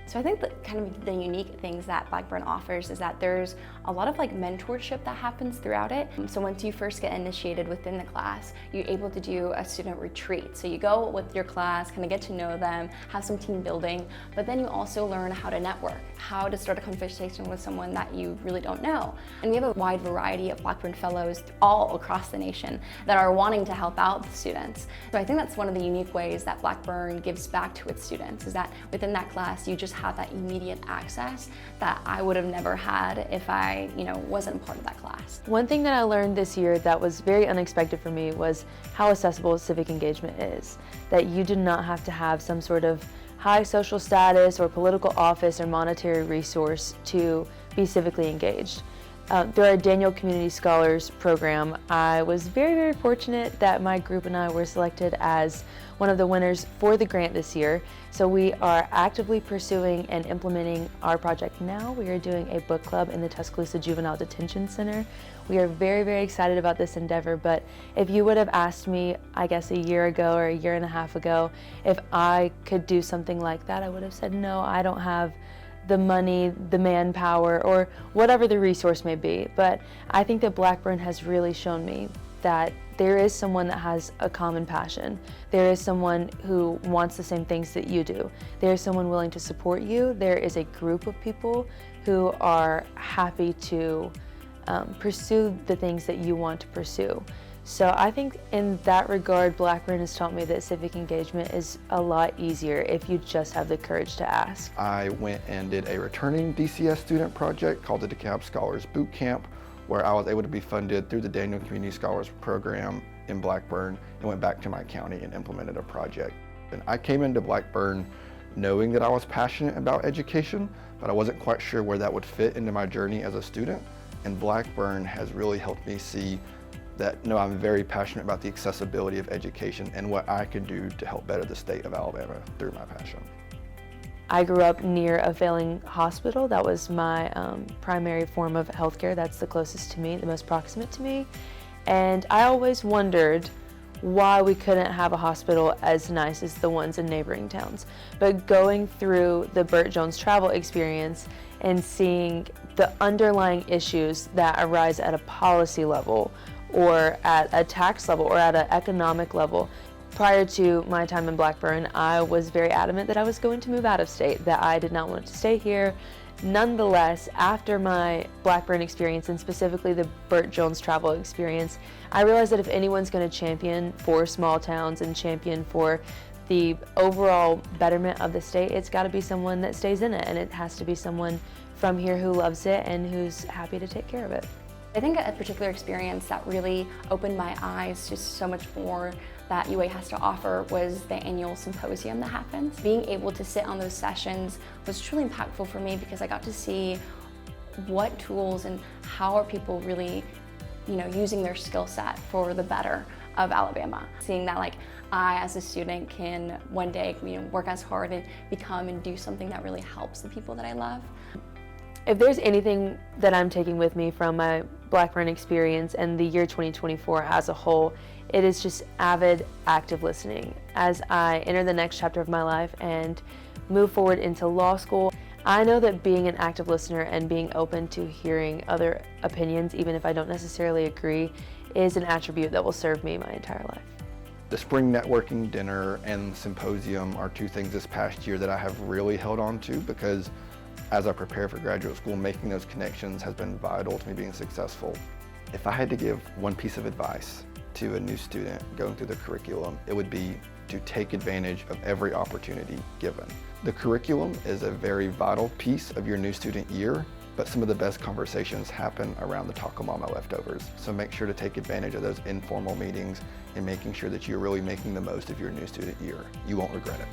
So I think that kind of the unique things that Blackburn offers is that there's a lot of like mentorship that happens throughout it. So once you first get initiated within the class, you're able to do a student retreat. So you go with your class, kind of get to know them, have some team building, but then you also learn how to network, how to start a conversation with someone that you really don't know. And we have a wide variety of Blackburn fellows all across the nation that are wanting to help out the students. So I think that's one of the unique ways that Blackburn gives back to its students, is that within that class you just have that immediate access that I would have never had if I, wasn't part of that class. One thing that I learned this year that was very unexpected for me was how accessible civic engagement is. That you do not have to have some sort of high social status or political office or monetary resource to be civically engaged. Through our Daniel Community Scholars program, I was very, very fortunate that my group and I were selected as one of the winners for the grant this year. So we are actively pursuing and implementing our project now. We are doing a book club in the Tuscaloosa Juvenile Detention Center. We are very, very excited about this endeavor, but if you would have asked me, I guess a year ago or a year and a half ago, if I could do something like that, I would have said, no, I don't have the money, the manpower, or whatever the resource may be. But I think that Blackburn has really shown me that there is someone that has a common passion. There is someone who wants the same things that you do. There is someone willing to support you. There is a group of people who are happy to pursue the things that you want to pursue. So I think in that regard, Blackburn has taught me that civic engagement is a lot easier if you just have the courage to ask. I went and did a returning DCS student project called the DeKalb Scholars Boot Camp, where I was able to be funded through the Daniel Community Scholars Program in Blackburn and went back to my county and implemented a project. And I came into Blackburn knowing that I was passionate about education, but I wasn't quite sure where that would fit into my journey as a student. And Blackburn has really helped me see that, no, I'm very passionate about the accessibility of education and what I can do to help better the state of Alabama through my passion. I grew up near a failing hospital. That was my primary form of healthcare. That's the closest to me, the most proximate to me. And I always wondered why we couldn't have a hospital as nice as the ones in neighboring towns. But going through the Burt Jones travel experience and seeing the underlying issues that arise at a policy level or at a tax level or at an economic level. Prior to my time in Blackburn, I was very adamant that I was going to move out of state, that I did not want to stay here. Nonetheless, after my Blackburn experience, and specifically the Burt Jones travel experience, I realized that if anyone's going to champion for small towns and champion for the overall betterment of the state, it's got to be someone that stays in it, and it has to be someone from here who loves it and who's happy to take care of it. I think a particular experience that really opened my eyes to so much more that UA has to offer was the annual symposium that happens. Being able to sit on those sessions was truly impactful for me because I got to see what tools and how are people really, using their skill set for the better of Alabama. Seeing that I as a student can one day work as hard and become and do something that really helps the people that I love. If there's anything that I'm taking with me from my Blackburn experience and the year 2024 as a whole, it is just avid, active listening. As I enter the next chapter of my life and move forward into law school, I know that being an active listener and being open to hearing other opinions, even if I don't necessarily agree, is an attribute that will serve me my entire life. The spring networking dinner and symposium are two things this past year that I have really held on to, because as I prepare for graduate school, making those connections has been vital to me being successful. If I had to give one piece of advice to a new student going through the curriculum, it would be to take advantage of every opportunity given. The curriculum is a very vital piece of your new student year, but some of the best conversations happen around the Taco Mama leftovers. So make sure to take advantage of those informal meetings and making sure that you're really making the most of your new student year. You won't regret it.